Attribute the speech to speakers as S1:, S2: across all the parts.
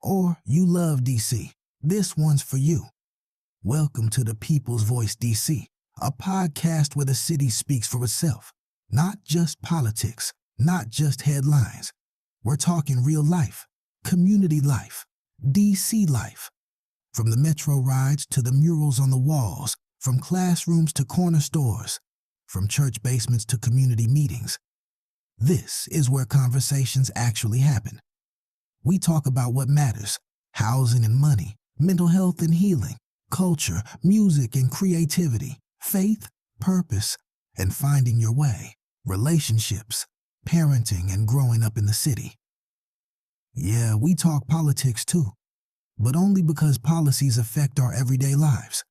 S1: Or you love DC, this one's for you. Welcome to the People's Voice DC, a podcast where the city speaks for itself. Not just politics, not just headlines. We're talking real life, community life, DC life. From the metro rides to the murals on the walls, from classrooms to corner stores, from church basements to community meetings. This is where conversations actually happen. We talk about what matters: housing and money, mental health and healing, culture, music and creativity, faith, purpose, and finding your way, relationships, parenting, and growing up in the city. Yeah, we talk politics too, but only because policies affect our everyday lives.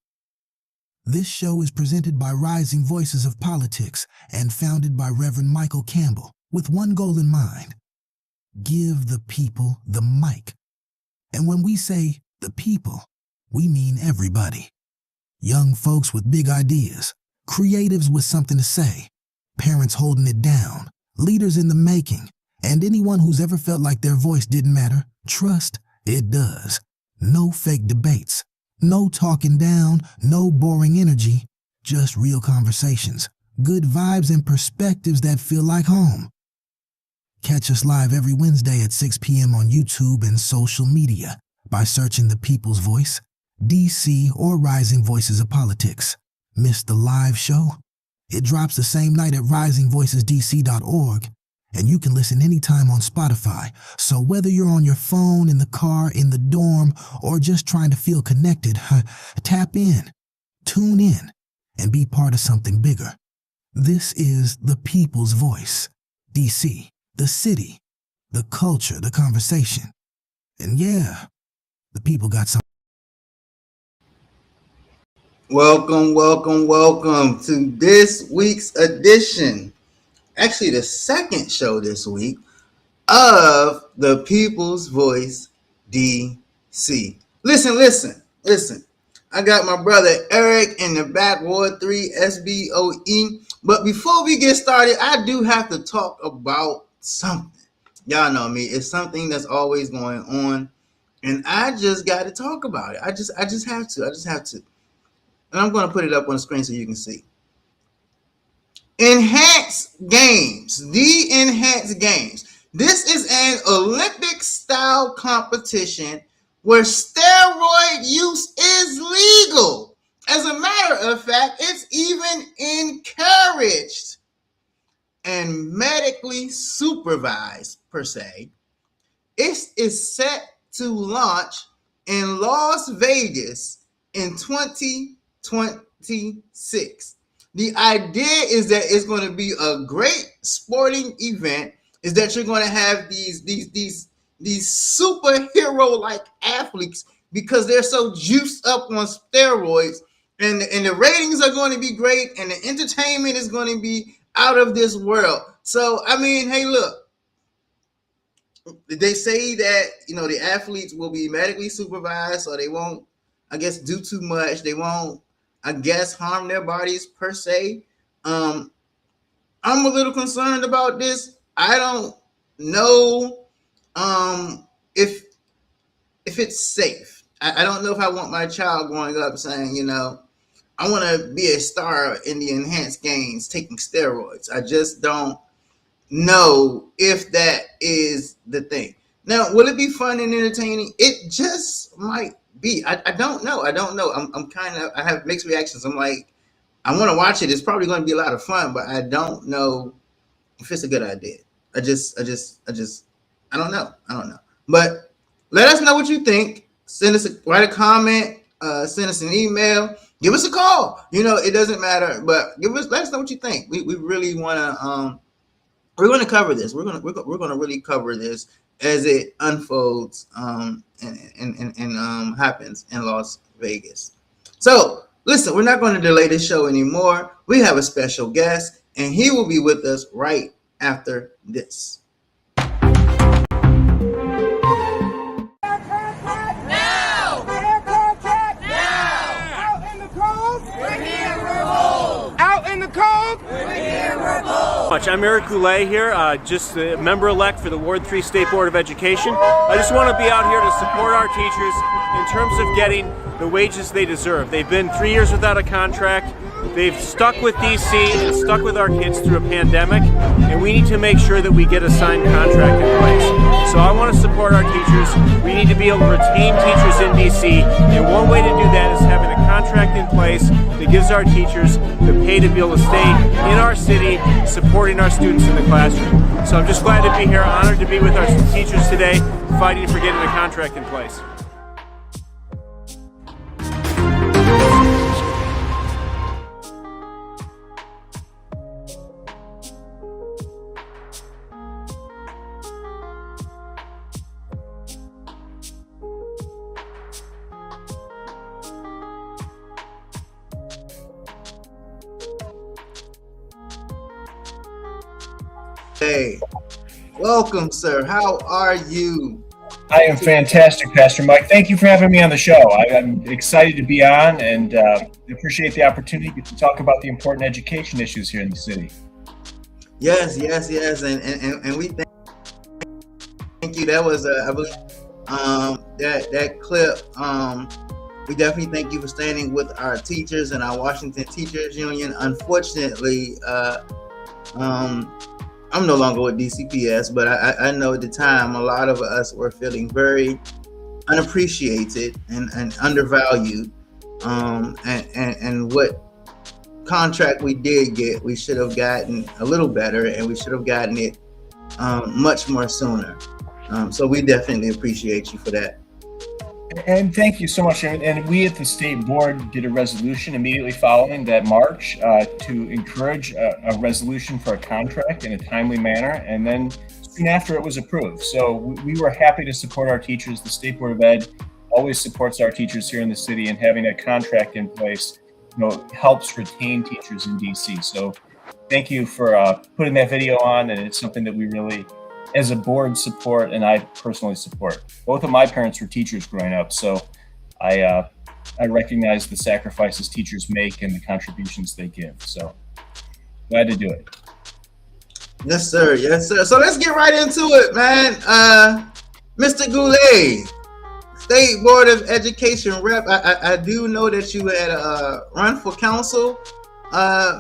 S1: This show is presented by Rising Voices of Politics and founded by Reverend Michael Campbell with one goal in mind: give the people the mic. And when we say the people, we mean everybody. Young folks with big ideas, creatives with something to say, parents holding it down, leaders in the making, and anyone who's ever felt like their voice didn't matter. Trust, it does. No fake debates, no talking down, no boring energy, just real conversations, good vibes and perspectives that feel like home. Catch us live every Wednesday at 6 p.m. on YouTube and social media by searching The People's Voice, DC, or Rising Voices of Politics. Miss the live show? It drops the same night at risingvoicesdc.org, and you can listen anytime on Spotify. So whether you're on your phone, in the car, in the dorm, or just trying to feel connected, tap in, tune in, and be part of something bigger. This is The People's Voice, DC. The city, the culture, the conversation. And yeah, the people got something.
S2: Welcome to this week's edition, actually the second show this week, of The People's Voice DC. Listen. I got my brother Eric in the back, Ward 3 SBOE. But before we get started, I do have to talk about something. Y'all know me. It's something that's always going on, and I just got to talk about it. I just have to. And I'm going to put it up on the screen so you can see. Enhanced Games. The Enhanced Games. This is an Olympic-style competition where steroid use is legal. As a matter of fact, it's even encouraged and medically supervised, per se. It is set to launch in Las Vegas in 2026. The idea is that it's going to be a great sporting event, is that you're going to have these superhero-like athletes because they're so juiced up on steroids, and the ratings are going to be great, and the entertainment is going to be out of this world. So, I mean, hey, look, they say that, the athletes will be medically supervised, so they won't, I guess, do too much. They won't, I guess, harm their bodies per se. I'm a little concerned about this. I don't know if it's safe. I don't know if I want my child growing up saying, I want to be a star in the Enhanced Games taking steroids. I just don't know if that is the thing. Now, will it be fun and entertaining? It just might be. I don't know. I'm kind of, I have mixed reactions. I'm like, I want to watch it. It's probably going to be a lot of fun, but I don't know if it's a good idea. I don't know. But let us know what you think. Write a comment, send us an email. Give us a call. It doesn't matter, but let us know what you think. We really want to we're going to cover this. We're going to really cover this as it unfolds and happens in Las Vegas. So, listen, we're not going to delay this show anymore. We have a special guest, and he will be with us right after this.
S3: much. I'm Eric Goulet here, just the member-elect for the Ward 3 State Board of Education. I just want to be out here to support our teachers in terms of getting the wages they deserve. They've been 3 years without a contract. They've stuck with DC and stuck with our kids through a pandemic, and we need to make sure that we get a signed contract in place. So I want to support our teachers. We need to be able to retain teachers in DC, and one way to do that is having a contract in place that gives our teachers the pay to be able to stay in our city, supporting our students in the classroom. So I'm just glad to be here, honored to be with our teachers today, fighting for getting a contract in place.
S2: Hey, welcome, sir. How are you?
S4: I am fantastic, Pastor Mike. Thank you for having me on the show. I'm excited to be on and appreciate the opportunity to talk about the important education issues here in the city.
S2: Yes, and we thank you. That was I believe that clip. We definitely thank you for standing with our teachers and our Washington Teachers Union. Unfortunately, I'm no longer with DCPS, but I know at the time a lot of us were feeling very unappreciated and undervalued. And what contract we did get, we should have gotten a little better, and we should have gotten it much more sooner. So we definitely appreciate you for that.
S4: And thank you so much. And we at the state board did a resolution immediately following that March to encourage a resolution for a contract in a timely manner. And then soon after it was approved. So we were happy to support our teachers. The State Board of Ed always supports our teachers here in the city, and having a contract in place, helps retain teachers in DC. So thank you for putting that video on. And it's something that we really, as a board, support, and I personally support. Both of my parents were teachers growing up, so I recognize the sacrifices teachers make and the contributions they give. So glad to do it.
S2: Yes, sir. Yes, sir. So let's get right into it, man. Mr. Goulet, State Board of Education rep. I do know that you had run for council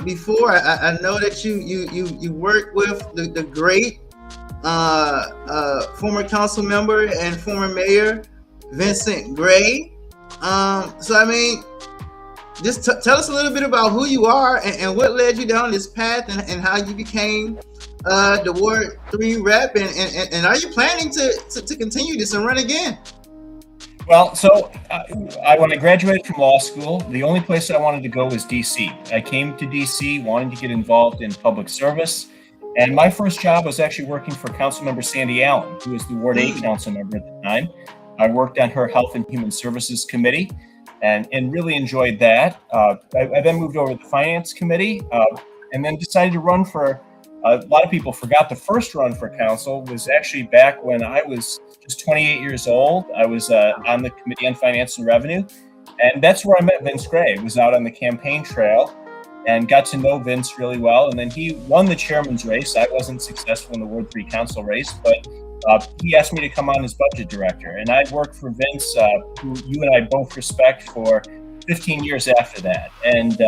S2: before. I know that you worked with the great former council member and former mayor Vincent Gray. So I mean, just tell us a little bit about who you are and what led you down this path, and how you became the Ward 3 rep, and are you planning to continue this and run again?
S4: Well, so when I graduated from law school, the only place I wanted to go was DC. I came to DC wanting to get involved in public service. And my first job was actually working for Councilmember Sandy Allen, who was the Ward 8 council member at the time. I worked on her Health and Human Services Committee and really enjoyed that. I then moved over to the Finance Committee and then decided to run for, a lot of people forgot the first run for council was actually back when I was just 28 years old. I was on the Committee on Finance and Revenue, and that's where I met Vince Gray. I was out on the campaign trail and got to know Vince really well. And then he won the chairman's race. I wasn't successful in the Ward 3 council race, but he asked me to come on as budget director. And I worked for Vince, who you and I both respect, for 15 years after that. And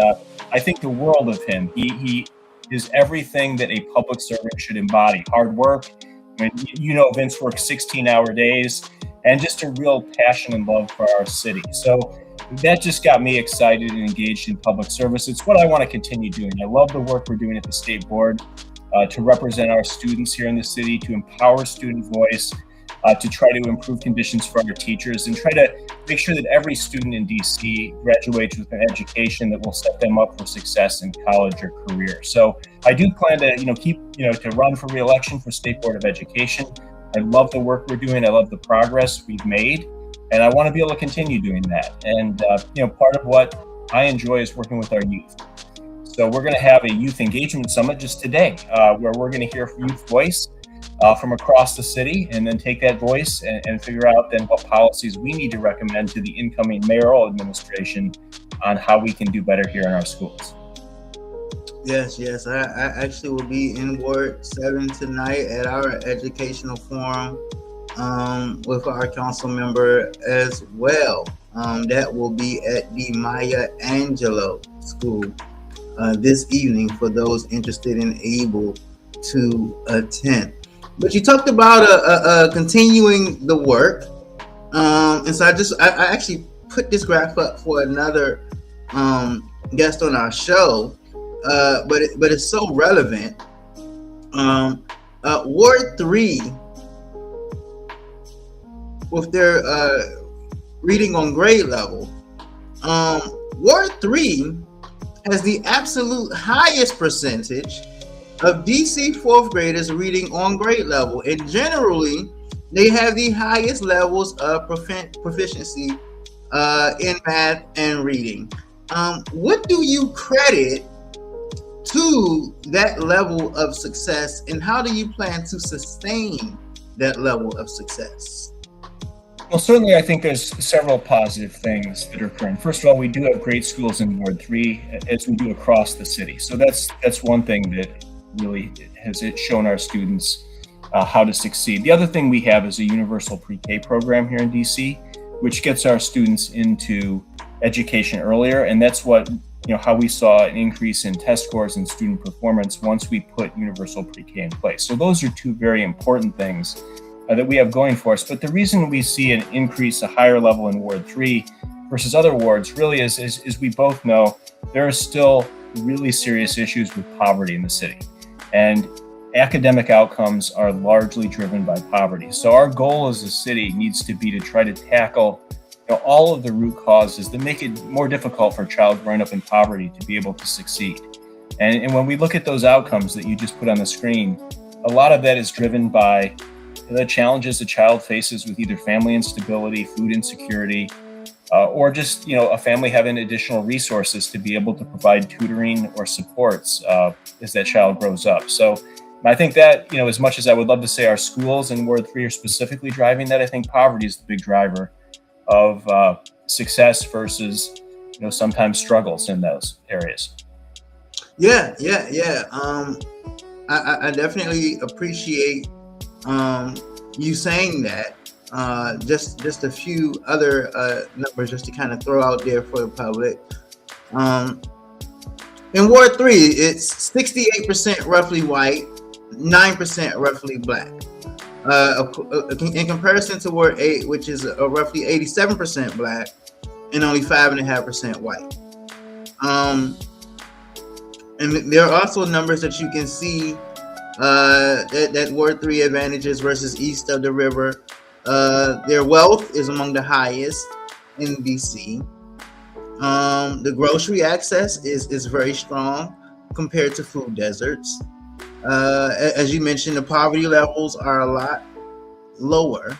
S4: I think the world of him. He is everything that a public servant should embody. Hard work. I mean, Vince works 16-hour days, and just a real passion and love for our city. So that just got me excited and engaged in public service. It's what I want to continue doing. I love the work we're doing at the state board to represent our students here in the city, to empower student voice, to try to improve conditions for our teachers, and try to make sure that every student in DC graduates with an education that will set them up for success in college or career. So I do plan to, to run for re-election for State Board of Education. I love the work we're doing. I love the progress we've made. And I want to be able to continue doing that. And, part of what I enjoy is working with our youth. So we're going to have a youth engagement summit just today, where we're going to hear youth voice from across the city, and then take that voice and figure out then what policies we need to recommend to the incoming mayoral administration on how we can do better here in our schools.
S2: Yes, yes. I actually will be in Ward 7 tonight at our educational forum with our council member as well. That will be at the Maya Angelou School this evening for those interested and able to attend. But you talked about continuing the work. And so I actually put this graph up for another guest on our show. But it's so relevant. Ward 3, with their reading on grade level, Ward 3 has the absolute highest percentage of DC fourth graders reading on grade level, and generally they have the highest levels of proficiency in math and reading. What do you credit to that level of success, and how do you plan to sustain that level of success?
S4: Well, certainly I think there's several positive things that are occurring. First of all, we do have great schools in Ward 3, as we do across the city. So that's one thing that really has shown our students how to succeed. The other thing we have is a universal pre-K program here in DC, which gets our students into education earlier, and that's what how we saw an increase in test scores and student performance once we put universal pre-K in place. So those are two very important things that we have going for us. But the reason we see an increase, a higher level in Ward 3 versus other wards really is we both know there are still really serious issues with poverty in the city. And academic outcomes are largely driven by poverty. So our goal as a city needs to be to try to tackle all of the root causes that make it more difficult for a child growing up in poverty to be able to succeed. And when we look at those outcomes that you just put on the screen, a lot of that is driven by the challenges a child faces with either family instability, food insecurity, or just a family having additional resources to be able to provide tutoring or supports as that child grows up. So I think that as much as I would love to say our schools in Ward 3 are specifically driving that, I think poverty is the big driver of success versus sometimes struggles in those areas.
S2: Yeah. I definitely appreciate you saying that. Just a few other numbers just to kind of throw out there for the public. In Ward 3, it's 68% roughly white, 9% roughly black. In comparison to Ward 8, which is roughly 87% black and only 5.5% white. And there are also numbers that you can see that Ward 3 advantages versus east of the river. Their wealth is among the highest in DC. The grocery access is very strong compared to food deserts. As you mentioned, the poverty levels are a lot lower,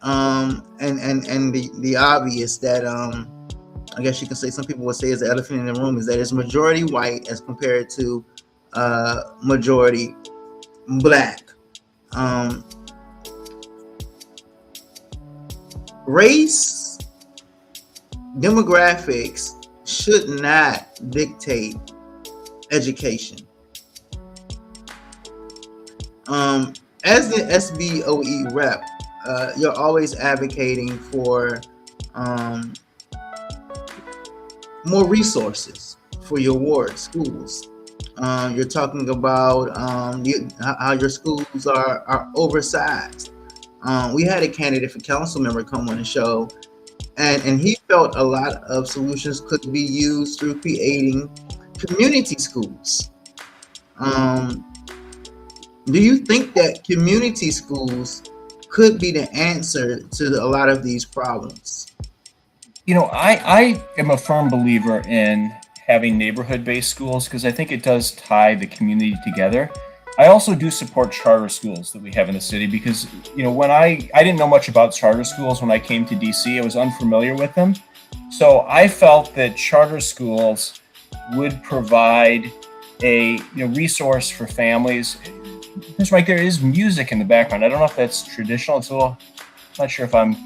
S2: and the obvious that I guess you can say some people would say is the elephant in the room is that it's majority white as compared to majority black. Race, demographics should not dictate education. As the SBOE rep, you're always advocating for more resources for your ward schools. You're talking about how your schools are oversized. We had a candidate for council member come on the show, and he felt a lot of solutions could be used through creating community schools. Do you think that community schools could be the answer to a lot of these problems?
S4: I am a firm believer in having neighborhood-based schools because I think it does tie the community together. I also do support charter schools that we have in the city because, when I didn't know much about charter schools when I came to DC, I was unfamiliar with them. So I felt that charter schools would provide a resource for families. Because Mike, there is music in the background. I don't know if that's traditional. It's a little, I'm not sure if I'm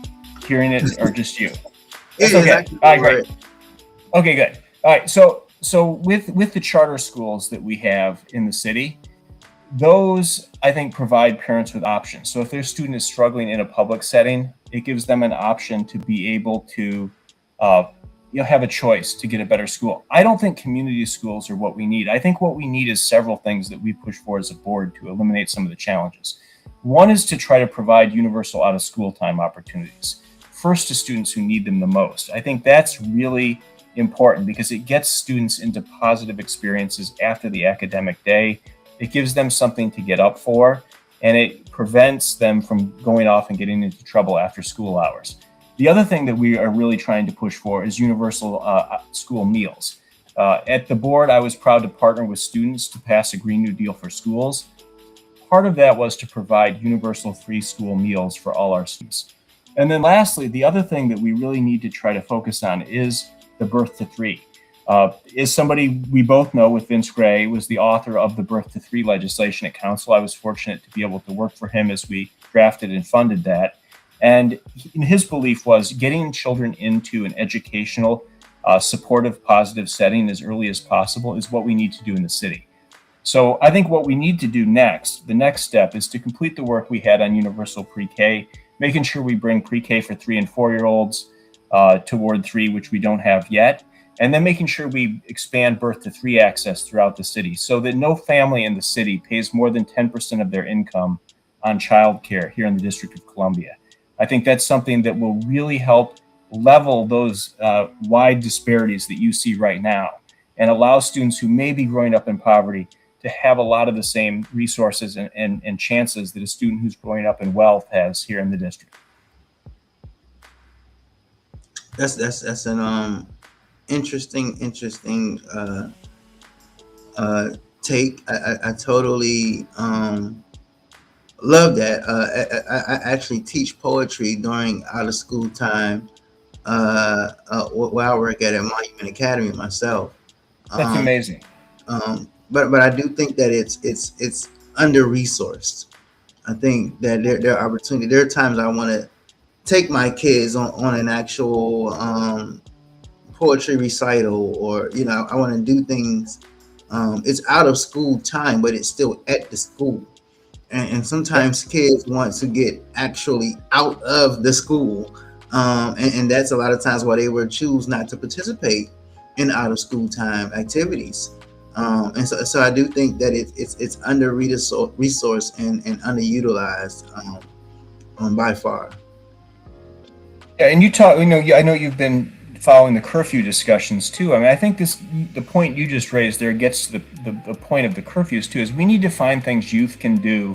S4: hearing it or just you. That's okay. All right, great. Okay, good. All right. So So with the charter schools that we have in the city, those I think provide parents with options. So if their student is struggling in a public setting, it gives them an option to be able to uh, have a choice to get a better school. I don't think community schools are what we need. I think what we need is several things that we push for as a board to eliminate some of the challenges. One is to try to provide universal out of school time opportunities, first to students who need them the most. I think that's really important because it gets students into positive experiences after the academic day. It gives them something to get up for, and it prevents them from going off and getting into trouble after school hours. The other thing that we are really trying to push for is universal school meals. At the board, I was proud to partner with students to pass a Green New Deal for schools. Part of that was to provide universal free school meals for all our students. And then lastly, the other thing that we really need to try to focus on is the birth to three. Is somebody we both know with Vince Gray, was the author of the birth to three legislation at council. I was fortunate to be able to work for him as we drafted and funded that. And his belief was getting children into an educational, supportive, positive setting as early as possible is what we need to do in the city. So I think what we need to do next, the next step, is to complete the work we had on universal pre-K, making sure we bring pre-K for 3 and 4-year-olds to Ward 3, which we don't have yet. And then making sure we expand birth to three access throughout the city so that no family in the city pays more than 10% of their income on childcare here in the District of Columbia. I think that's something that will really help level those wide disparities that you see right now and allow students who may be growing up in poverty to have a lot of the same resources and chances that a student who's growing up in wealth has here in the district.
S2: That's an interesting take. I totally love that. I actually teach poetry during out of school time while I work at a Monument Academy myself.
S4: That's amazing.
S2: But I do think that it's under resourced. I think that there are opportunities. There are times I want to take my kids on an actual poetry recital, or I want to do things. It's out of school time, but it's still at the school. And sometimes kids want to get actually out of the school, and that's a lot of times why they would choose not to participate in out of school time activities. And so I do think that it's under resourced and underutilized by far.
S4: Yeah, and you talk. I know you've been following the curfew discussions too. I mean, I think the point you just raised there gets to the point of the curfews too. Is we need to find things youth can do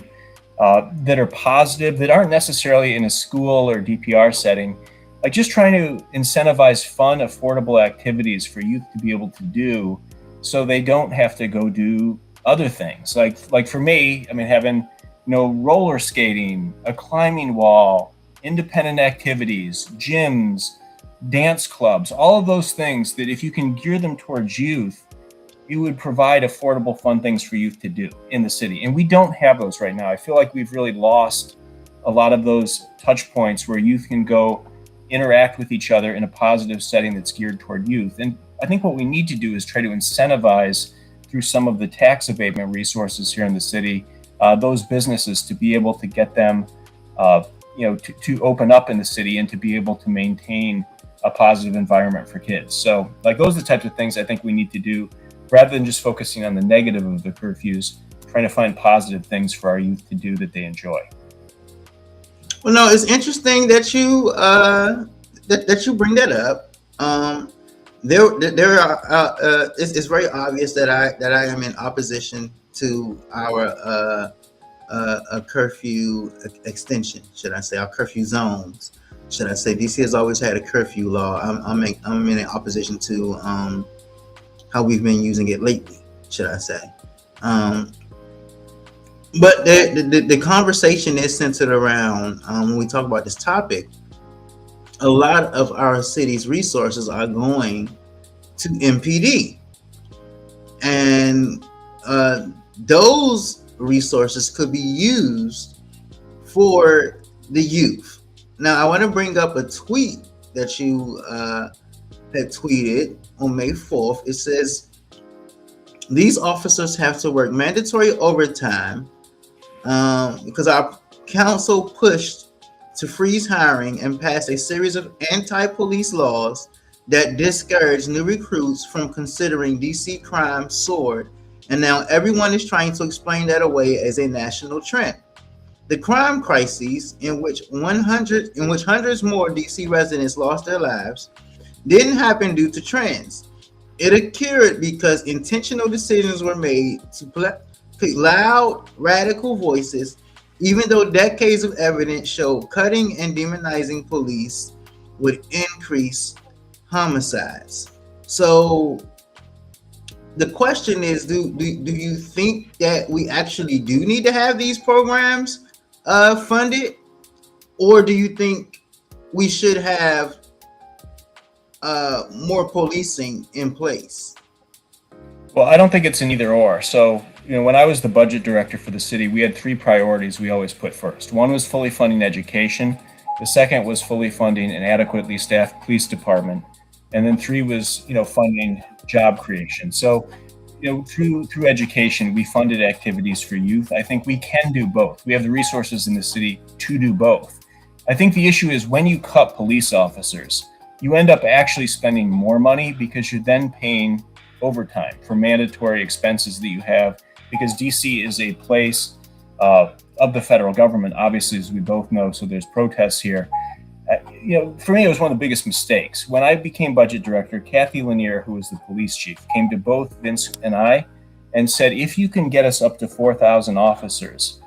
S4: that are positive, that aren't necessarily in a school or DPR setting. Like just trying to incentivize fun, affordable activities for youth to be able to do, so they don't have to go do other things. Like for me, I mean, having roller skating, a climbing wall, independent activities, gyms, dance clubs, all of those things that if you can gear them towards youth, you would provide affordable, fun things for youth to do in the city. And we don't have those right now. I feel like we've really lost a lot of those touch points where youth can go interact with each other in a positive setting that's geared toward youth. And I think what we need to do is try to incentivize through some of the tax abatement resources here in the city, those businesses to be able to get them, to open up in the city and to be able to maintain a positive environment for kids. So those are the types of things I think we need to do rather than just focusing on the negative of the curfews, trying to find positive things for our youth to do that they enjoy.
S2: Well, no, it's interesting that you that you bring that up. There are it's very obvious that I am in opposition to our a curfew extension, should I say, our curfew zones. Should I say, DC has always had a curfew law. I'm in opposition to how we've been using it lately, should I say. But the conversation is centered around, when we talk about this topic, a lot of our city's resources are going to MPD. And those resources could be used for the youth. Now, I want to bring up a tweet that you had tweeted on May 4th. It says, These officers have to work mandatory overtime because our council pushed to freeze hiring and pass a series of anti-police laws that discourage new recruits from considering DC crime soared, and now everyone is trying to explain that away as a national trend. The crime crises in which hundreds more DC residents lost their lives didn't happen due to trends. It occurred because intentional decisions were made to pick loud, radical voices, even though decades of evidence showed cutting and demonizing police would increase homicides. So the question is, do you think that we actually do need to have these programs funded, or do you think we should have more policing in place?
S4: Well, I don't think it's an either or. So, when I was the budget director for the city, we had three priorities we always put first. One was fully funding education. The second was fully funding an adequately staffed police department. And then three was, funding job creation. So, through education, we funded activities for youth. I think we can do both. We have the resources in the city to do both. I think the issue is when you cut police officers, you end up actually spending more money because you're then paying overtime for mandatory expenses that you have, because DC is a place of the federal government, obviously, as we both know. So there's protests here. For me, it was one of the biggest mistakes. When I became budget director, Kathy Lanier, who was the police chief, came to both Vince and I and said, if you can get us up to 4,000 officers,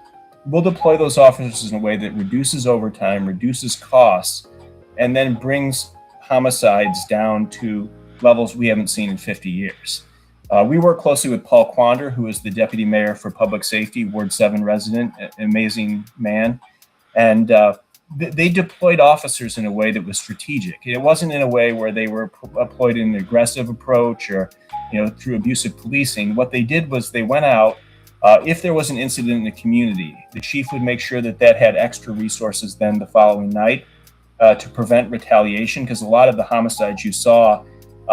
S4: we'll deploy those officers in a way that reduces overtime, reduces costs, and then brings homicides down to levels we haven't seen in 50 years. We work closely with Paul Quander, who is the deputy mayor for public safety, Ward 7 resident, an amazing man. And they deployed officers in a way that was strategic. It wasn't in a way where they were deployed in an aggressive approach or, through abusive policing. What they did was they went out. If there was an incident in the community, the chief would make sure that had extra resources then the following night to prevent retaliation, because a lot of the homicides you saw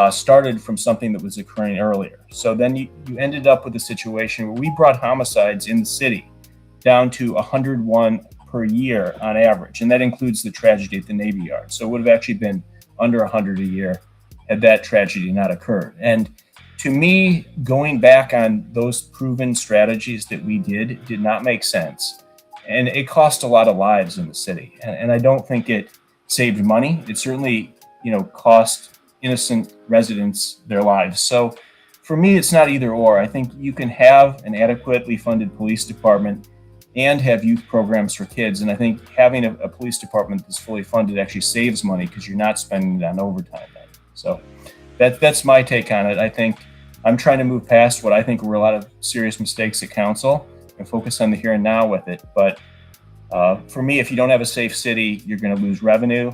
S4: started from something that was occurring earlier. So then you ended up with a situation where we brought homicides in the city down to 101 per year on average. And that includes the tragedy at the Navy Yard. So it would have actually been under 100 a year had that tragedy not occurred. And to me, going back on those proven strategies that we did not make sense. And it cost a lot of lives in the city. And I don't think it saved money. It certainly, cost innocent residents their lives. So for me, it's not either or. I think you can have an adequately funded police department and have youth programs for kids. And I think having a police department that's fully funded actually saves money because you're not spending it on overtime then. So that's my take on it. I think I'm trying to move past what I think were a lot of serious mistakes at council and focus on the here and now with it. But for me, if you don't have a safe city, you're going to lose revenue.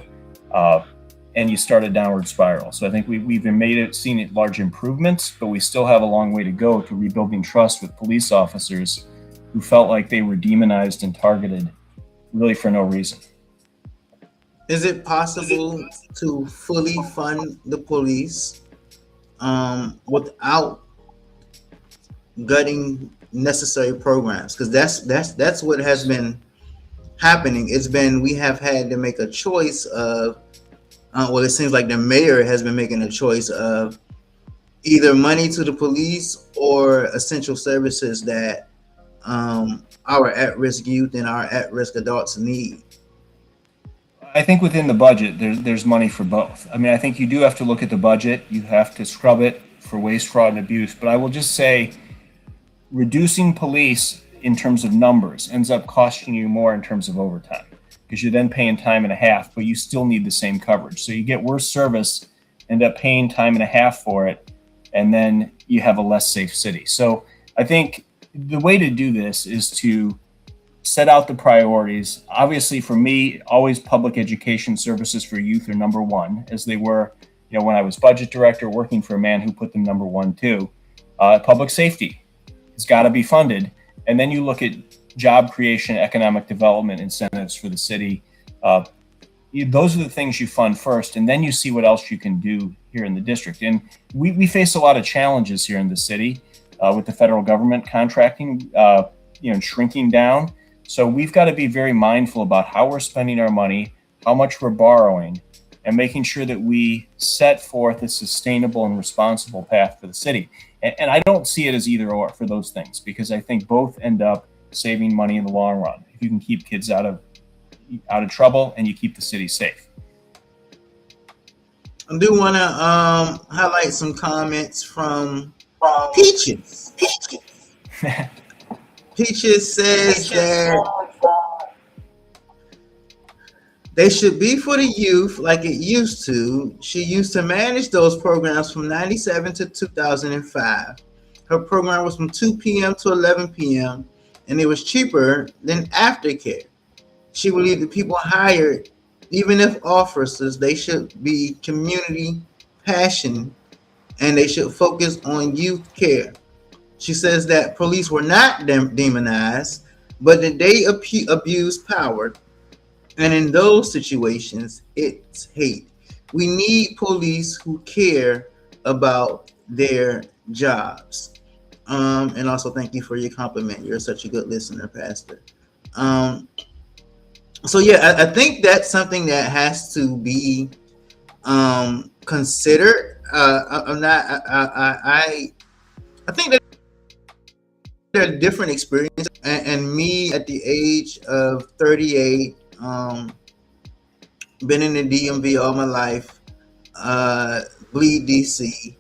S4: And you start a downward spiral. So I think we've seen large improvements, but we still have a long way to go to rebuilding trust with police officers who felt like they were demonized and targeted really for no reason.
S2: Is it possible to fully fund the police without gutting necessary programs? Because that's what has been happening. We have had to make a choice of it seems like the mayor has been making a choice of either money to the police or essential services that our at-risk youth and our at-risk adults need.
S4: I think within the budget, there's money for both. I mean, I think you do have to look at the budget. You have to scrub it for waste, fraud, and abuse. But I will just say, reducing police in terms of numbers ends up costing you more in terms of overtime, because you're then paying time and a half, but you still need the same coverage. So you get worse service, end up paying time and a half for it, and then you have a less safe city. So I think the way to do this is to set out the priorities. Obviously, for me, always public education services for youth are number one, as they were, when I was budget director, working for a man who put them number one too. Public safety has got to be funded. And then you look at job creation, economic development incentives for the city. Those are the things you fund first, and then you see what else you can do here in the district. And we face a lot of challenges here in the city. with the federal government contracting, shrinking down. So we've got to be very mindful about how we're spending our money, how much we're borrowing, and making sure that we set forth a sustainable and responsible path for the city. And I don't see it as either or for those things, because I think both end up saving money in the long run. If you can keep kids out of trouble and you keep the city safe.
S2: I do want to highlight some comments from Peaches. Peaches says that they should be for the youth like it used to. She used to manage those programs from 97 to 2005. Her program was from 2 p.m. to 11 p.m. and it was cheaper than aftercare. She believed the people hired, even if officers, they should be community passion and they should focus on youth care. She says that police were not demonized, but that they abuse power. And in those situations, it's hate. We need police who care about their jobs. And also thank you for your compliment. You're such a good listener, Pastor. So yeah, I think that's something that has to be considered. I think that there are different experiences, and me at the age of 38, been in the DMV all my life, bleed DC,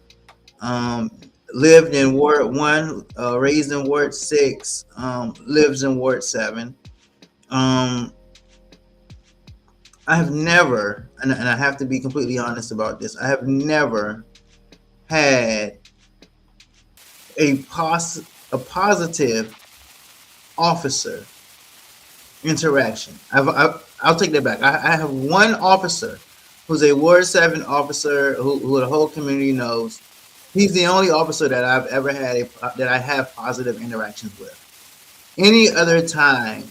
S2: lived in Ward 1, raised in Ward 6, lives in Ward 7. I have never, and I have to be completely honest about this, I have never had a positive officer interaction. I'll take that back. I have one officer who's a Ward 7 officer who the whole community knows. He's the only officer that I've ever had that I have positive interactions with. Any other time,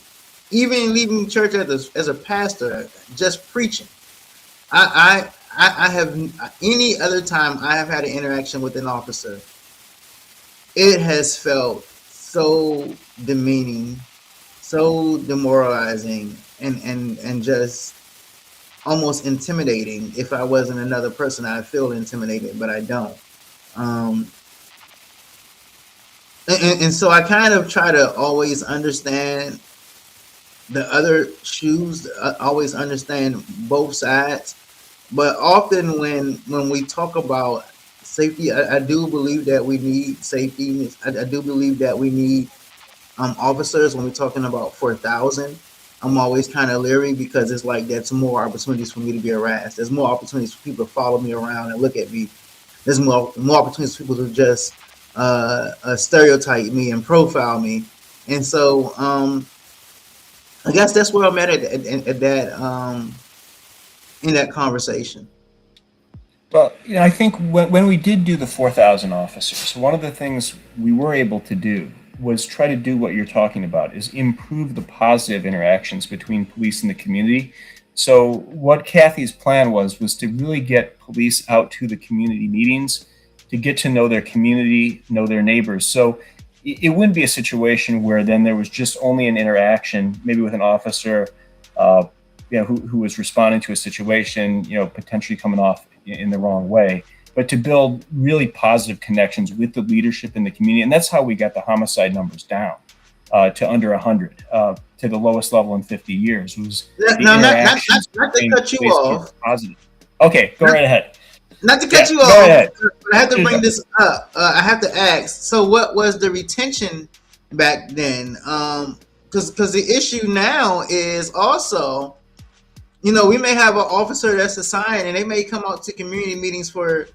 S2: even leaving church as a pastor, just preaching, I have any other time I have had an interaction with an officer, it has felt so demeaning, so demoralizing, and just almost intimidating. If I wasn't another person, I'd feel intimidated, but I don't. And so I kind of try to always understand the other shoes, always understand both sides. But often when we talk about safety, I do believe that we need safety. I do believe that we need officers. When we're talking about 4,000, I'm always kind of leery because it's like that's more opportunities for me to be harassed. There's more opportunities for people to follow me around and look at me. There's more opportunities for people to just stereotype me and profile me. And so I guess that's where I'm at that in that conversation.
S4: Well, I think when we did do the 4,000 officers, one of the things we were able to do was try to do what you're talking about, is improve the positive interactions between police and the community. So what Kathy's plan was to really get police out to the community meetings, to get to know their community, know their neighbors. So it wouldn't be a situation where then there was just only an interaction, maybe with an officer, who was responding to a situation, potentially coming off in the wrong way, but to build really positive connections with the leadership in the community. And that's how we got the homicide numbers down to under 100, to the lowest level in 50 years. Was
S2: not to cut you off.
S4: Positive. Okay, go right ahead.
S2: Not to cut you off, but I have to bring this up. I have to ask. So, what was the retention back then? Because the issue now is also, we may have an officer that's assigned, and they may come out to community meetings for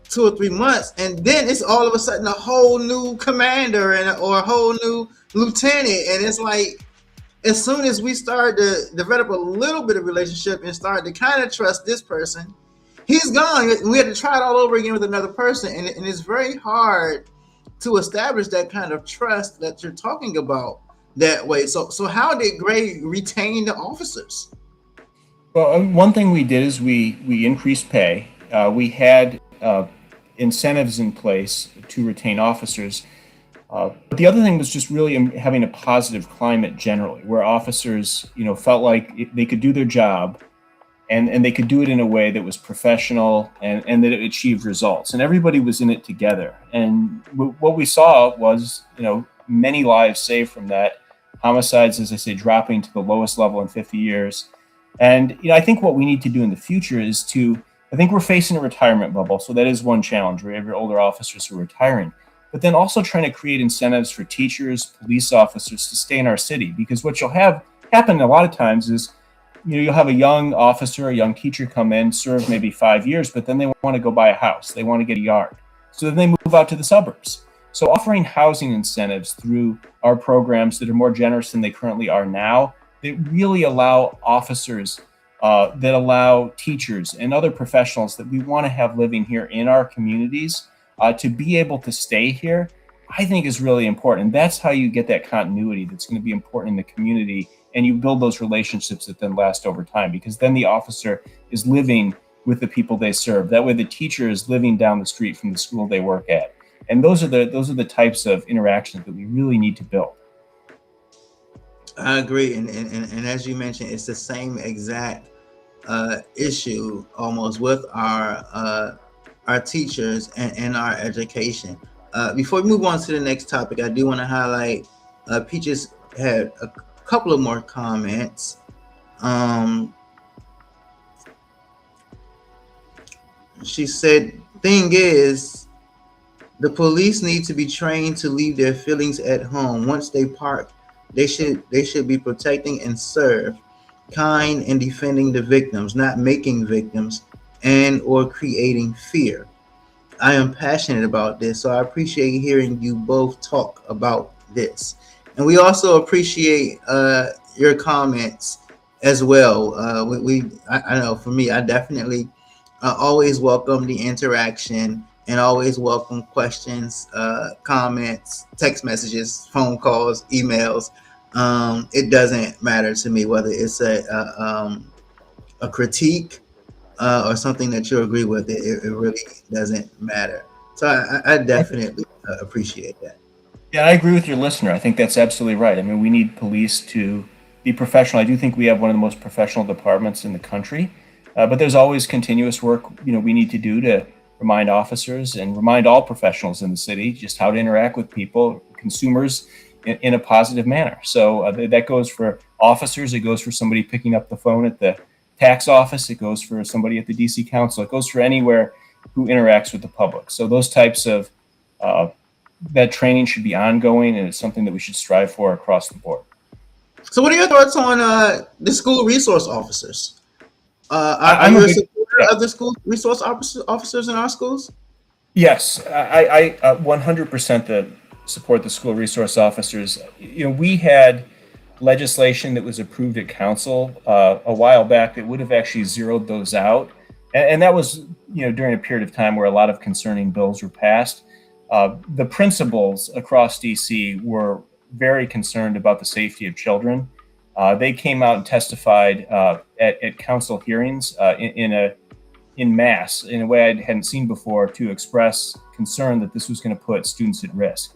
S2: 2 or 3 months, and then it's all of a sudden a whole new commander or a whole new lieutenant, and it's like, as soon as we start to develop a little bit of relationship and start to kind of trust this person, he's gone. We had to try it all over again with another person, and it's very hard to establish that kind of trust that you're talking about that way. So how did Gray retain the officers?
S4: Well, one thing we did is we increased pay. We had incentives in place to retain officers. But the other thing was just really having a positive climate generally, where officers, felt like they could do their job, and they could do it in a way that was professional and that it achieved results. And everybody was in it together. And what we saw was, many lives saved from that. Homicides, as I say, dropping to the lowest level in 50 years. And, I think what we need to do in the future is I think we're facing a retirement bubble. So that is one challenge. We have your older officers who are retiring, but then also trying to create incentives for teachers, police officers to stay in our city. Because what you'll have happen a lot of times is, you'll have a young officer, a young teacher come in, serve maybe 5 years, but then they want to go buy a house. They want to get a yard. So then they move out to the suburbs. So offering housing incentives through our programs that are more generous than they currently are now, they really allow officers, that allow teachers and other professionals that we want to have living here in our communities to be able to stay here, I think is really important. And that's how you get that continuity that's going to be important in the community. And you build those relationships that then last over time, because then the officer is living with the people they serve. That way the teacher is living down the street from the school they work at. And those are the types of interactions that we really need to build.
S2: I agree. And as you mentioned, it's the same exact issue almost with our teachers and our education. Before we move on to the next topic, I do want to highlight Peaches had a couple of more comments. She said, thing is, the police need to be trained to leave their feelings at home. Once they park, they should be protecting and serve, kind and defending the victims, not making victims and or creating fear. I am passionate about this, so I appreciate hearing you both talk about this. And we also appreciate your comments as well. I know for me, I definitely always welcome the interaction and always welcome questions, comments, text messages, phone calls, emails. It doesn't matter to me whether it's a critique or something that you agree with. It really doesn't matter. So I definitely appreciate that.
S4: Yeah, I agree with your listener. I think that's absolutely right. I mean, we need police to be professional. I do think we have one of the most professional departments in the country, but there's always continuous work, we need to do to remind officers and remind all professionals in the city just how to interact with people, consumers, in a positive manner. So that goes for officers. It goes for somebody picking up the phone at the tax office. It goes for somebody at the DC Council. It goes for anywhere who interacts with the public. So those types of that training should be ongoing, and it's something that we should strive for across the board.
S2: So what are your thoughts on the school resource officers? Are you a supporter of the school resource officers in our schools?
S4: Yes, I 100% support the school resource officers. We had legislation that was approved at council a while back that would have actually zeroed those out. And that was, during a period of time where a lot of concerning bills were passed. The principals across DC were very concerned about the safety of children. They came out and testified at council hearings in mass, in a way I hadn't seen before, to express concern that this was going to put students at risk.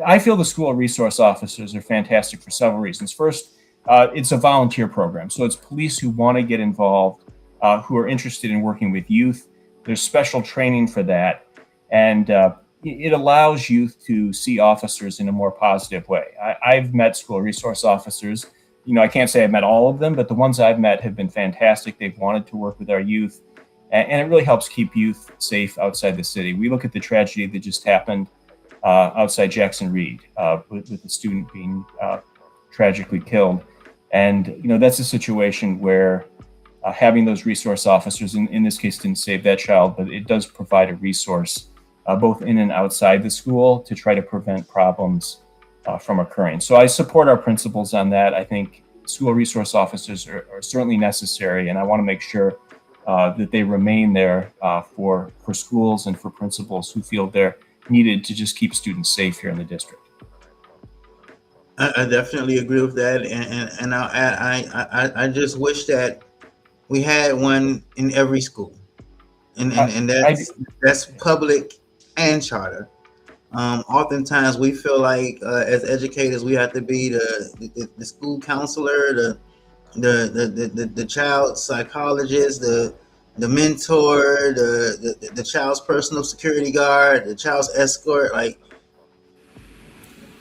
S4: I feel the school resource officers are fantastic for several reasons. First, it's a volunteer program. So it's police who want to get involved, who are interested in working with youth. There's special training for that. And it allows youth to see officers in a more positive way. I've met school resource officers. I can't say I've met all of them, but the ones I've met have been fantastic. They've wanted to work with our youth, and it really helps keep youth safe outside the city. We look at the tragedy that just happened outside Jackson Reed with the student being tragically killed. And, that's a situation where having those resource officers, in this case, didn't save that child, but it does provide a resource both in and outside the school to try to prevent problems from occurring. So I support our principals on that. I think school resource officers are certainly necessary, and I want to make sure that they remain there for schools and for principals who feel they're needed to just keep students safe here in the district.
S2: I definitely agree with that, and I'll add, I just wish that we had one in every school, and that's public and charter. Oftentimes we feel like as educators we have to be the school counselor, the child psychologist, the mentor, the child's personal security guard, the child's escort. Like,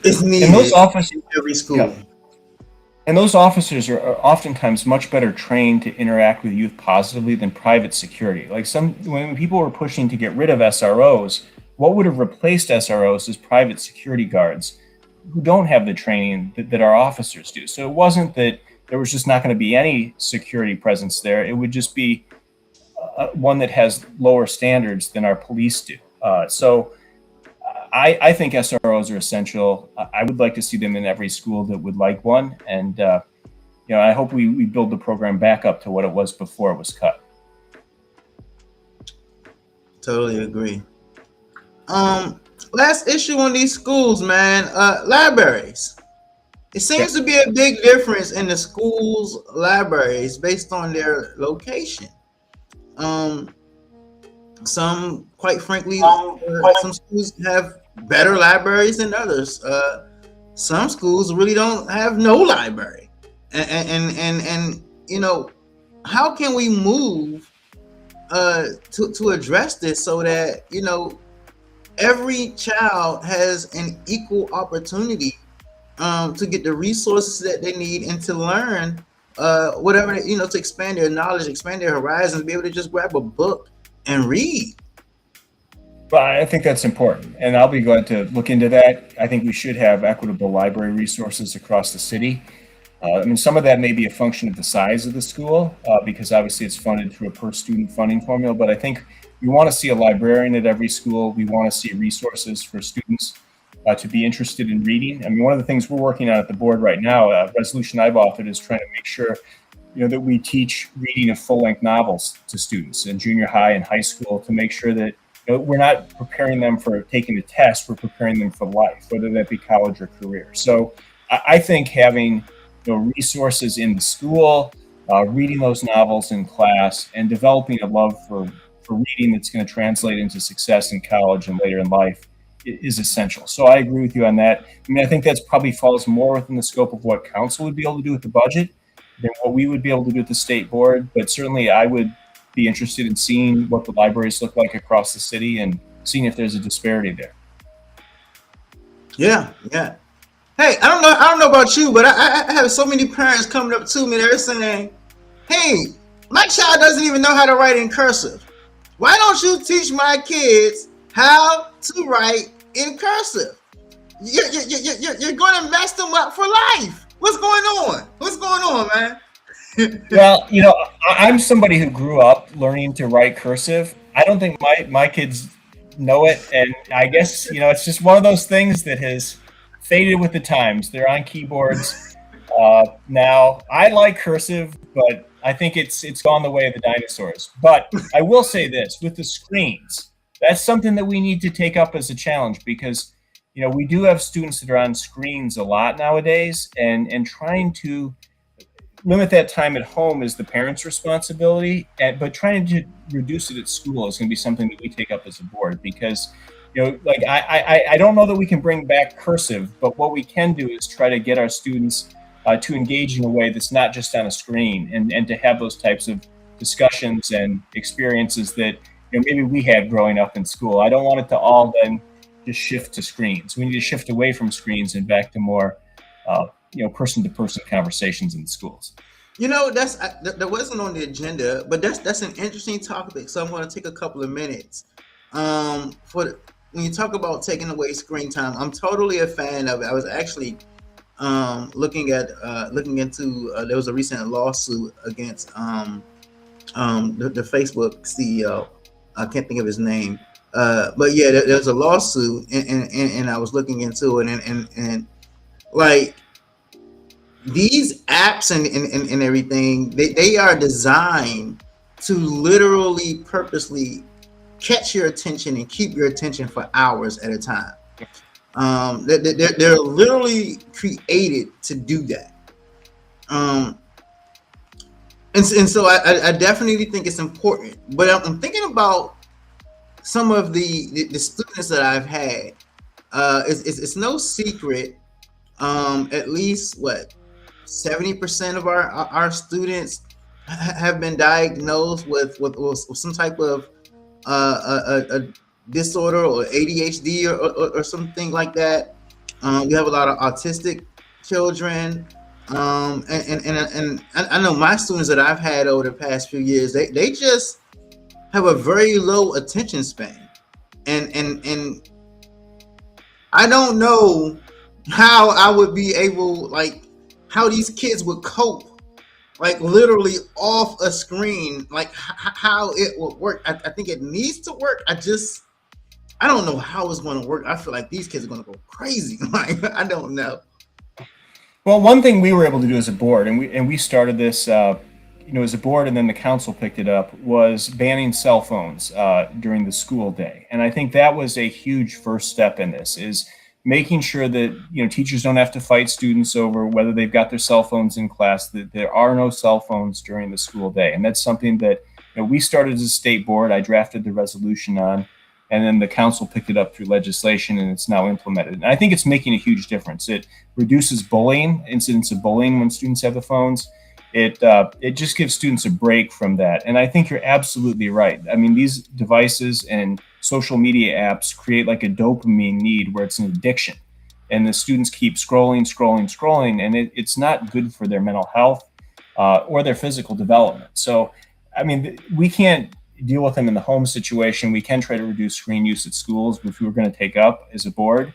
S2: it's needed
S4: And those officers,
S2: in every school.
S4: yeah, and those officers are oftentimes much better trained to interact with youth positively than private security. Like when people were pushing to get rid of SROs, what would have replaced SROs is private security guards who don't have the training that our officers do. So it wasn't that there was just not going to be any security presence there. It would just be one that has lower standards than our police do. I think SROs are essential. I would like to see them in every school that would like one. And, I hope we build the program back up to what it was before it was cut.
S2: Totally agree. Last issue on these schools, man, libraries. It seems to be a big difference in the schools' libraries based on their location. Some, quite frankly, some schools have better libraries than others. Some schools really don't have no library. And how can we move to address this so that, every child has an equal opportunity to get the resources that they need and to learn whatever, to expand their knowledge, expand their horizons, be able to just grab a book and read.
S4: Well, I think that's important, and I'll be glad to look into that. I think we should have equitable library resources across the city. Some of that may be a function of the size of the school, because obviously it's funded through a per student funding formula, but I think we want to see a librarian at every school. We want to see resources for students to be interested in reading. One of the things we're working on at the board right now, a resolution I've authored, is trying to make sure that we teach reading of full-length novels to students in junior high and high school, to make sure that we're not preparing them for taking a test, we're preparing them for life, whether that be college or career. So I think having resources in the school, reading those novels in class, and developing a love for reading that's going to translate into success in college and later in life is essential. So I agree with you on that. I think that's probably falls more within the scope of what council would be able to do with the budget than what we would be able to do at the state board. But certainly I would be interested in seeing what the libraries look like across the city and seeing if there's a disparity there.
S2: Yeah. Hey, I don't know about you, but I have so many parents coming up to me. They're saying, "Hey, my child doesn't even know how to write in cursive. Why don't you teach my kids how to write in cursive? You're going to mess them up for life. What's going on? What's going on, man?"
S4: Well, I'm somebody who grew up learning to write cursive. I don't think my kids know it, and I guess it's just one of those things that has faded with the times. They're on keyboards now. I like cursive, but I think it's gone the way of the dinosaurs. But I will say this, with the screens, that's something that we need to take up as a challenge, because we do have students that are on screens a lot nowadays, and trying to limit that time at home is the parents' responsibility, but trying to reduce it at school is going to be something that we take up as a board, because I don't know that we can bring back cursive, but what we can do is try to get our students to engage in a way that's not just on a screen, and to have those types of discussions and experiences that maybe we had growing up in school. I don't want it to all then just shift to screens. We need to shift away from screens and back to more person-to-person conversations in the schools.
S2: That wasn't on the agenda, but that's an interesting topic. So I'm going to take a couple of minutes. When you talk about taking away screen time, I'm totally a fan of it. I was actually looking into there was a recent lawsuit against the Facebook CEO. I can't think of his name, but yeah, there's a lawsuit, and I was looking into it, and like these apps and everything, they are designed to literally purposely catch your attention and keep your attention for hours at a time. They're literally created to do that. And so I definitely think it's important. But I'm thinking about some of the students that I've had it's no secret. At least what 70% of our students have been diagnosed with some type of a disorder or ADHD or something like that. We have a lot of autistic children. And I know my students that I've had over the past few years, they just have a very low attention span. And I don't know how I would be able, like, how these kids would cope, like literally off a screen, like how it would work. I think it needs to work. I don't know how it's going to work. I feel like these kids are going to go crazy. Like, I don't know.
S4: Well, one thing we were able to do as a board, and we started this, as a board, and then the council picked it up, was banning cell phones during the school day. And I think that was a huge first step in this, is making sure that teachers don't have to fight students over whether they've got their cell phones in class, that there are no cell phones during the school day. And that's something that we started as a state board. I drafted the resolution on, and then the council picked it up through legislation, and it's now implemented. And I think it's making a huge difference. It reduces bullying, incidents of bullying when students have the phones. It just gives students a break from that. And I think you're absolutely right. I mean, these devices and social media apps create like a dopamine need where it's an addiction. And the students keep scrolling, and it's not good for their mental health or their physical development. So, I mean, we can't deal with them in the home situation. We can try to reduce screen use at schools, which we were going to take up as a board.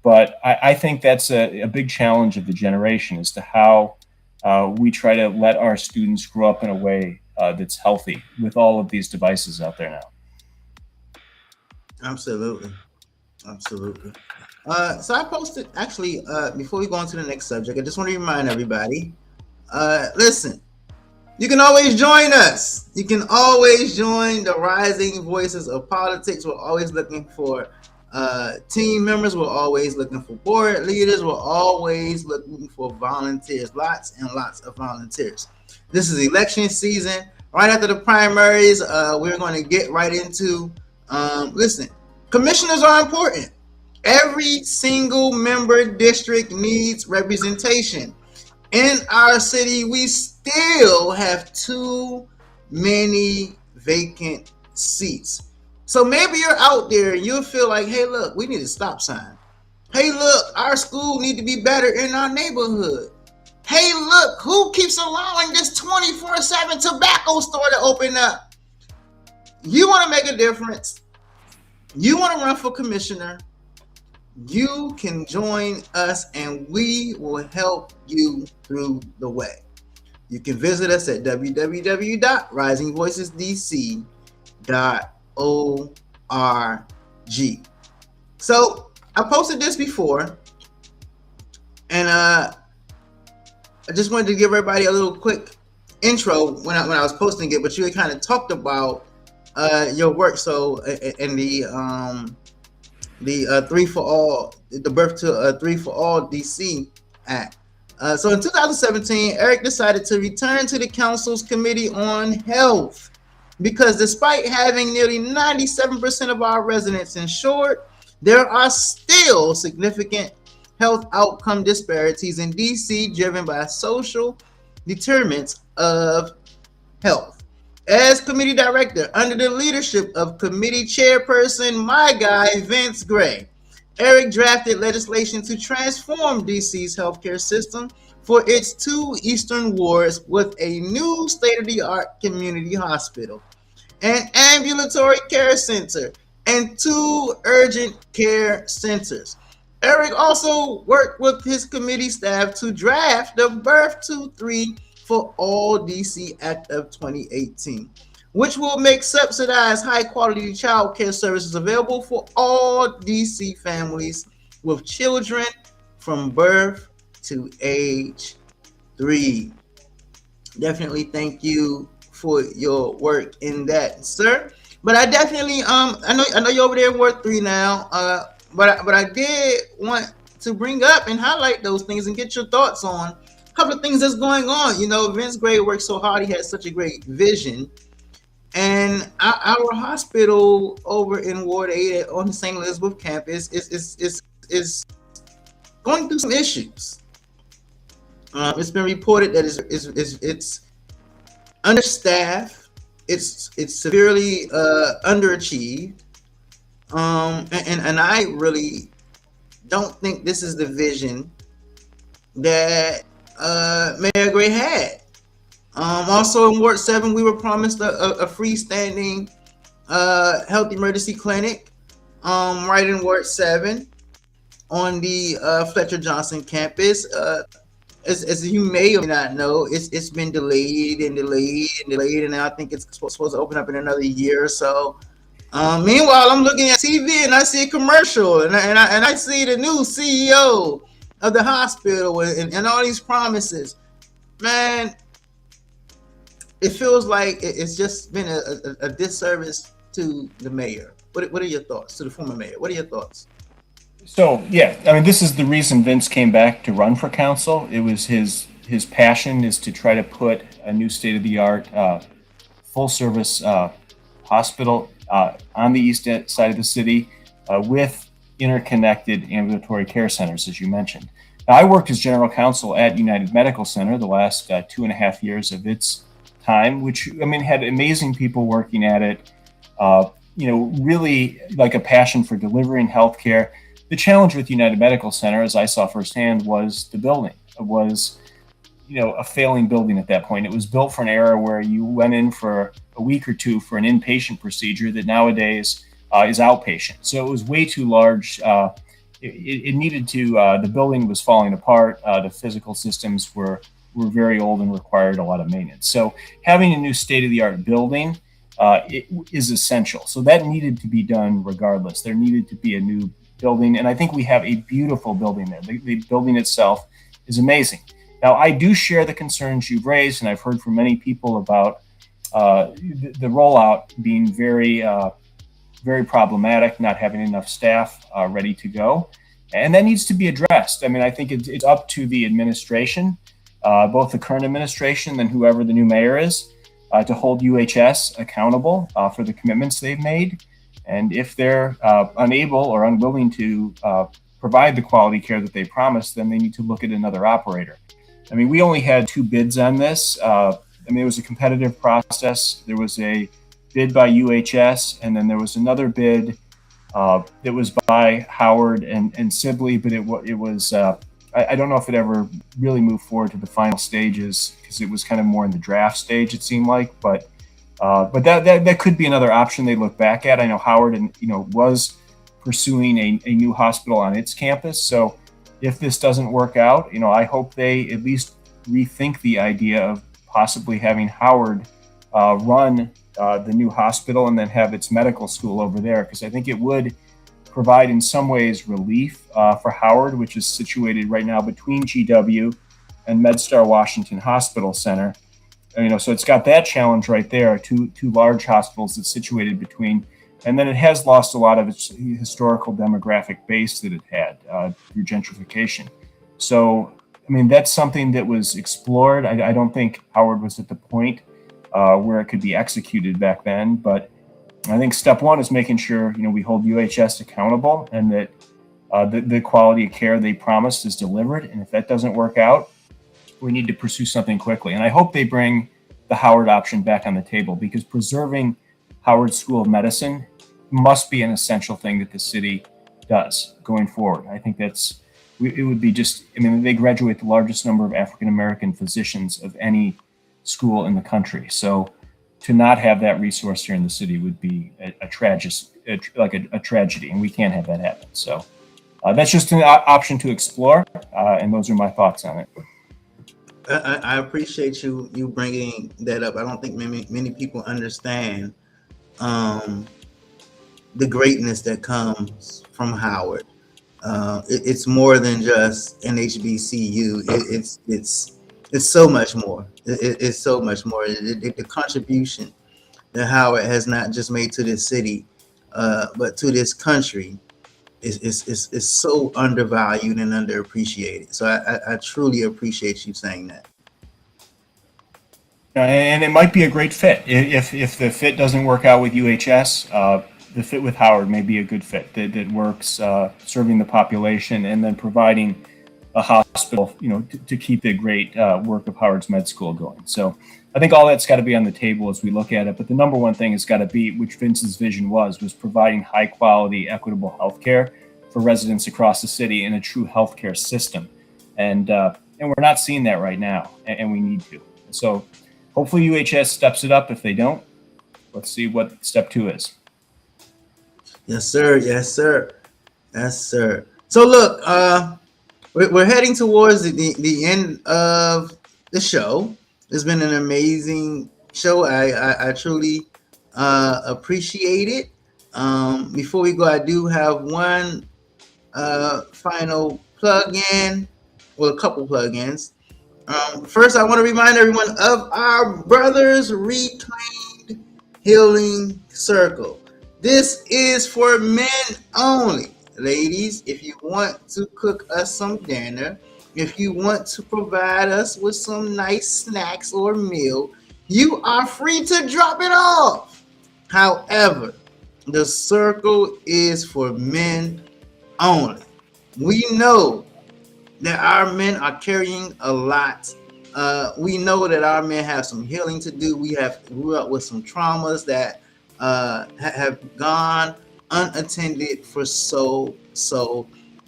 S4: But I think that's a big challenge of the generation as to how we try to let our students grow up in a way that's healthy with all of these devices out there now.
S2: Absolutely. So I posted, actually, before we go on to the next subject, I just want to remind everybody, listen, you can always join us. You can always join the Rising Voices of Politics. We're always looking for team members. We're always looking for board leaders. We're always looking for volunteers, lots and lots of volunteers. This is election season. Right after the primaries, we're going to get right into, listen, commissioners are important. Every single member district needs representation. In our city, we still have too many vacant seats. So maybe you're out there and you feel like, hey, look, we need a stop sign. Hey, look, our school need to be better in our neighborhood. Hey, look, who keeps allowing this 24/7 tobacco store to open up? You want to make a difference. You want to run for commissioner. You can join us and we will help you through the way. You can visit us at www.risingvoicesdc.org. So I posted this before, and I just wanted to give everybody a little quick intro when I was posting it, but you had kind of talked about your work. So in the 3 for All, the birth to 3 for All DC Act. So in 2017, Eric decided to return to the council's Committee on Health because despite having nearly 97% of our residents insured, there are still significant health outcome disparities in DC driven by social determinants of health. As committee director, under the leadership of committee chairperson, my guy, Vince Gray, Eric drafted legislation to transform DC's healthcare system for its 2 eastern wards with a new state-of-the-art community hospital, an ambulatory care center, and 2 urgent care centers. Eric also worked with his committee staff to draft the Birth to 3 for All DC Act of 2018, which will make subsidized high-quality child care services available for all DC families with children from birth to age 3. Definitely thank you for your work in that, sir. But I definitely, I know you're over there in Ward 3 now, but I did want to bring up and highlight those things and get your thoughts on a couple of things that's going on. You know, Vince Gray worked so hard. He had such a great vision. And our hospital over in Ward 8 on the St. Elizabeth campus is going through some issues. It's been reported that it's understaffed, it's severely underachieved, and I really don't think this is the vision that Mayor Gray had. Also in Ward 7, we were promised a freestanding health emergency clinic right in Ward 7 on the Fletcher Johnson campus. As you may or may not know, it's been delayed, and now I think it's supposed to open up in another year or so. Meanwhile, I'm looking at TV and I see a commercial, and I see the new CEO of the hospital and all these promises. Man, it feels like it's just been a disservice to the mayor. What are your thoughts? To the former mayor, what are your thoughts?
S4: So yeah, I mean, this is the reason Vince came back to run for council. It was his passion is to try to put a new state-of-the-art, full-service hospital on the east side of the city with interconnected ambulatory care centers, as you mentioned. Now, I worked as general counsel at United Medical Center the last 2.5 years of its time, which, I mean, had amazing people working at it, really like a passion for delivering healthcare. The challenge with United Medical Center, as I saw firsthand, was the building. It was, a failing building at that point. It was built for an era where you went in for a week or two for an inpatient procedure that nowadays is outpatient. So it was way too large. It needed to, the building was falling apart. The physical systems were very old and required a lot of maintenance. So having a new state-of-the-art building is essential. So that needed to be done regardless. There needed to be a new building, and I think we have a beautiful building there. The building itself is amazing. Now, I do share the concerns you've raised, and I've heard from many people about the rollout being very, very problematic, not having enough staff ready to go, and that needs to be addressed. I mean, I think it's up to the administration, both the current administration and whoever the new mayor is, to hold UHS accountable for the commitments they've made. And if they're unable or unwilling to provide the quality care that they promised, then they need to look at another operator. I mean, we only had 2 bids on this. It was a competitive process. There was a bid by UHS, and then there was another bid that was by Howard and Sibley, but it was, I don't know if it ever really moved forward to the final stages because it was kind of more in the draft stage, it seemed like, but that could be another option they look back at. I know Howard was pursuing a new hospital on its campus. So if this doesn't work out, I hope they at least rethink the idea of possibly having Howard run the new hospital and then have its medical school over there, because I think it would provide in some ways relief for Howard, which is situated right now between GW and MedStar Washington Hospital Center. So it's got that challenge right there, two large hospitals that's situated between, and then it has lost a lot of its historical demographic base that it had through gentrification. So, that's something that was explored. I don't think Howard was at the point where it could be executed back then, but I think step one is making sure, we hold UHS accountable and that the quality of care they promised is delivered. And if that doesn't work out, we need to pursue something quickly. And I hope they bring the Howard option back on the table, because preserving Howard School of Medicine must be an essential thing that the city does going forward. I think it would be they graduate the largest number of African-American physicians of any school in the country. So to not have that resource here in the city would be a tragedy, and we can't have that happen. So that's just an option to explore, and those are my thoughts on it.
S2: I appreciate you bringing that up. I don't think many people understand the greatness that comes from Howard. It's more than just an HBCU. It's so much more. It's so much more. The contribution that Howard has not just made to this city, but to this country is so undervalued and underappreciated. So I truly appreciate you saying that.
S4: And it might be a great fit. If the fit doesn't work out with UHS, the fit with Howard may be a good fit that works serving the population and then providing a hospital, to keep the great work of Howard's Med School going. So I think all that's got to be on the table as we look at it. But the number one thing has got to be, which Vince's vision was providing high quality, equitable healthcare for residents across the city in a true healthcare system. And we're not seeing that right now, and we need to. So hopefully UHS steps it up. If they don't, let's see what step 2 is.
S2: Yes, sir. Yes, sir. Yes, sir. So look, we're heading towards the end of the show. It's been an amazing show. I truly appreciate it. Before we go, I do have one final plug-in, well, a couple plug-ins. First, I want to remind everyone of our Brothers Reclaimed Healing Circle. This is for men only. Ladies, if you want to cook us some dinner, if you want to provide us with some nice snacks or meal, you are free to drop it off. However, the circle is for men only. We know that our men are carrying a lot. We know that our men have some healing to do. We have grew up with some traumas that have gone unattended for so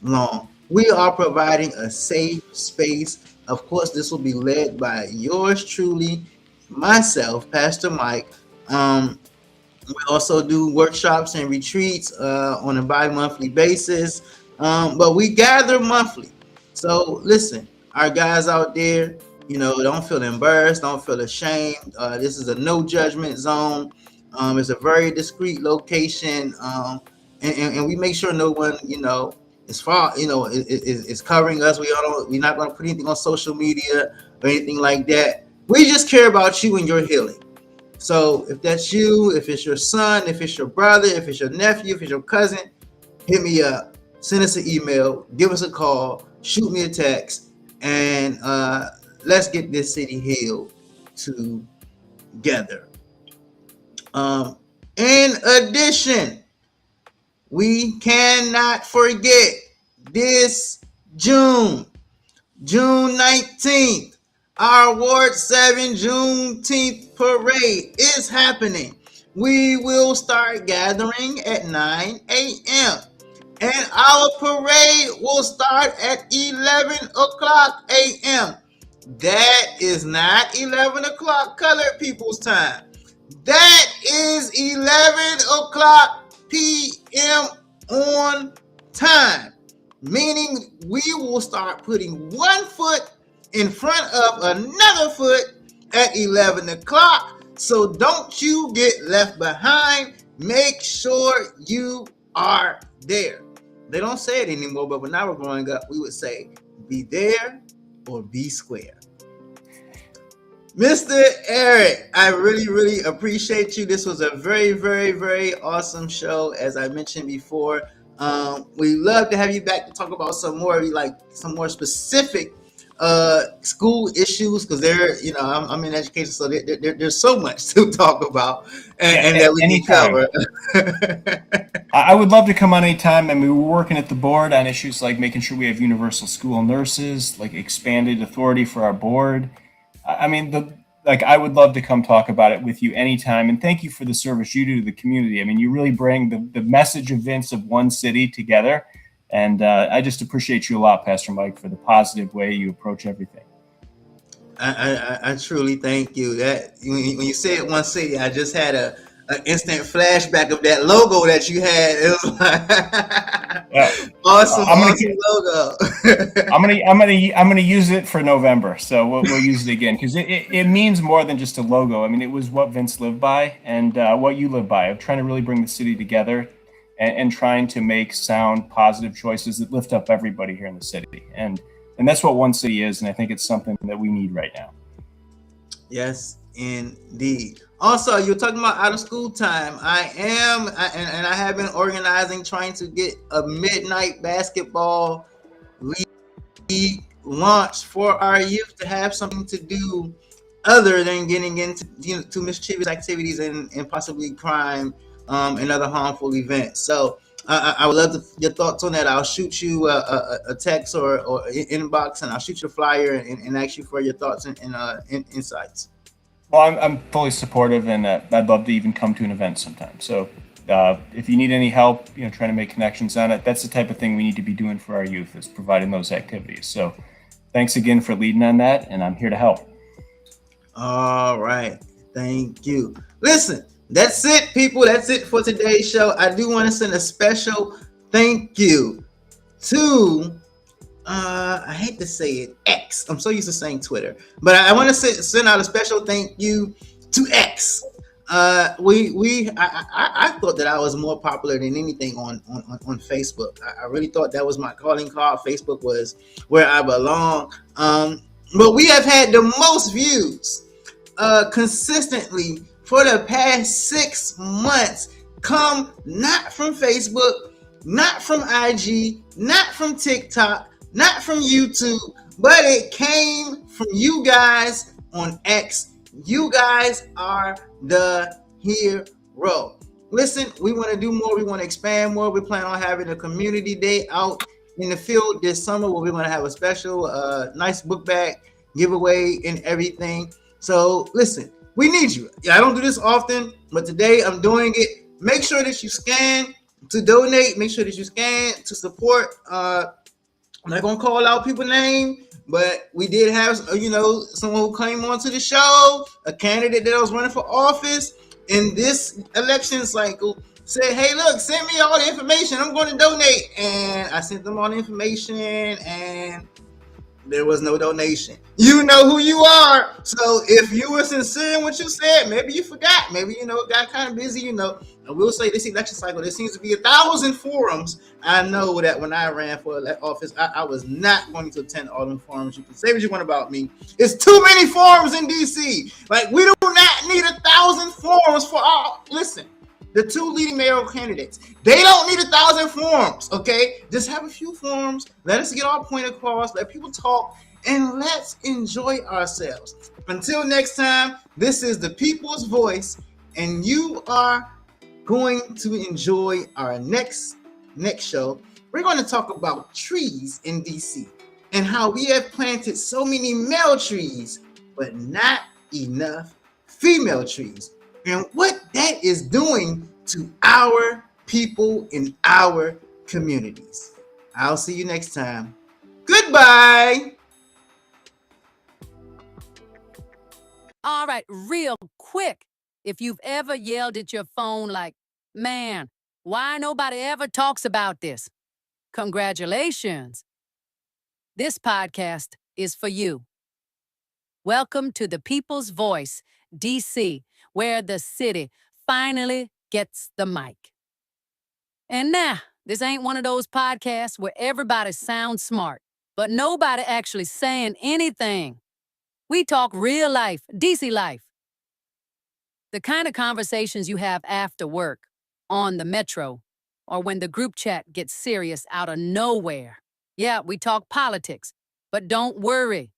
S2: long. We are providing a safe space. Of course, this will be led by yours truly, myself, Pastor Mike. We also do workshops and retreats on a bi-monthly basis, but we gather monthly. So listen, our guys out there, don't feel embarrassed, don't feel ashamed. This is a no judgment zone. It's a very discreet location, and we make sure no one, is covering us. We're not going to put anything on social media or anything like that. We just care about you and your healing. So if that's you, if it's your son, if it's your brother, if it's your nephew, if it's your cousin, hit me up, send us an email, give us a call, shoot me a text, and let's get this city healed together. In addition, we cannot forget this June 19th, our Ward 7 Juneteenth parade is happening. We will start gathering at 9 a.m. and our parade will start at 11 o'clock a.m. That is not 11 o'clock colored people's time. That is 11 o'clock p.m. on time, meaning we will start putting one foot in front of another foot at 11 o'clock. So don't you get left behind. Make sure you are there. They don't say it anymore, but when I was growing up, we would say, be there or be square. Mr. Eric, I really, really appreciate you. This was a very, very, very awesome show. As I mentioned before, we love to have you back to talk about some more specific school issues, because I'm in education, so there's so much to talk about and that we can cover.
S4: I would love to come on anytime. I mean, we're working at the board on issues like making sure we have universal school nurses, like expanded authority for our board. I mean, I would love to come talk about it with you anytime. And thank you for the service you do to the community. I mean, you really bring the message of Vince of one city together. And I just appreciate you a lot, Pastor Mike, for the positive way you approach everything.
S2: I truly thank you. That when you said one city, I just had an instant flashback of that logo that you had. It was like awesome logo.
S4: I'm gonna use it for November, so we'll use it again, because it means more than just a logo. I mean, it was what Vince lived by and what you live by, of trying to really bring the city together and trying to make sound, positive choices that lift up everybody here in the city. And that's what one city is, and I think it's something that we need right now.
S2: Yes, indeed. Also, you're talking about out of school time. I have been organizing, trying to get a midnight basketball league launched for our youth to have something to do other than getting into to mischievous activities and possibly crime and other harmful events. So I would love your thoughts on that. I'll shoot you a text or inbox, and I'll shoot you a flyer and ask you for your thoughts and insights.
S4: Well, I'm fully supportive, and I'd love to even come to an event sometime. So if you need any help, trying to make connections on it, that's the type of thing we need to be doing for our youth, is providing those activities. So thanks again for leading on that, and I'm here to help.
S2: All right. Thank you. Listen, that's it, people. That's it for today's show. I do want to send a special thank you to I hate to say it, X. I'm so used to saying Twitter, but I want to send out a special thank you to X. I thought that I was more popular than anything on Facebook. I really thought that was my calling card. Facebook was where I belong. But we have had the most views consistently for the past 6 months come not from Facebook, not from IG, not from TikTok, not from YouTube, but it came from you guys on X. You guys are the hero. Listen, we want to do more. We want to expand more. We plan on having a community day out in the field this summer where we're going to have a special nice book bag giveaway and everything. So listen, we need you. I don't do this often, but today I'm doing it. Make sure that you scan to donate. Make sure that you scan to support. I'm not gonna call out people's name, but we did have someone who came onto the show, a candidate that was running for office in this election cycle, said, "Hey, look, send me all the information. I'm going to donate." And I sent them all the information, and there was no donation. You know who you are. So if you were sincere in what you said, maybe you forgot. Maybe, got kind of busy, I will say this election cycle, there seems to be 1,000 forums. I know that when I ran for office, I was not going to attend all them forums. You can say what you want about me. It's too many forums in DC. Like, we do not need 1,000 forums for all. Listen. The two leading mayoral candidates, they don't need 1,000 forms, okay? Just have a few forms. Let us get our point across. Let people talk, and let's enjoy ourselves. Until next time, this is the People's Voice, and you are going to enjoy our next show. We're going to talk about trees in DC and how we have planted so many male trees, but not enough female trees, and what that is doing to our people in our communities. I'll see you next time. Goodbye.
S5: All right, real quick. If you've ever yelled at your phone like, "Man, why nobody ever talks about this?" Congratulations. This podcast is for you. Welcome to the People's Voice, DC, where the city finally gets the mic. And nah, this ain't one of those podcasts where everybody sounds smart, but nobody actually saying anything. We talk real life, DC life. The kind of conversations you have after work, on the metro, or when the group chat gets serious out of nowhere. Yeah, we talk politics, but don't worry.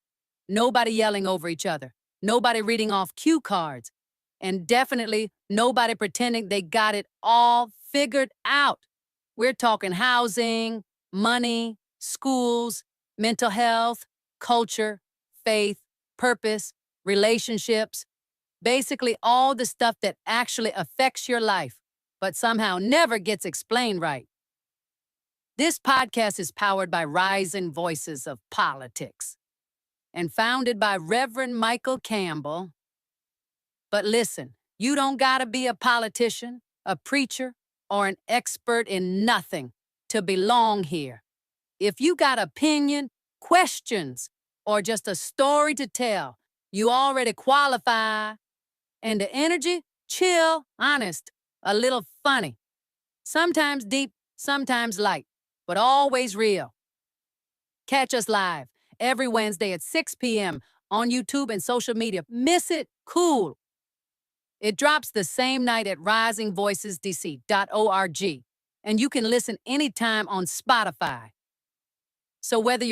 S5: Nobody yelling over each other. Nobody reading off cue cards. And definitely nobody pretending they got it all figured out. We're talking housing, money, schools, mental health, culture, faith, purpose, relationships. Basically all the stuff that actually affects your life, but somehow never gets explained right. This podcast is powered by Rising Voices of Politics and founded by Reverend Michael Campbell. But listen, you don't gotta be a politician, a preacher, or an expert in nothing to belong here. If you got opinion, questions, or just a story to tell, you already qualify. And the energy, chill, honest, a little funny. Sometimes deep, sometimes light, but always real. Catch us live every Wednesday at 6 p.m. on YouTube and social media. Miss it? Cool. It drops the same night at risingvoicesdc.org, and you can listen anytime on Spotify. So whether you're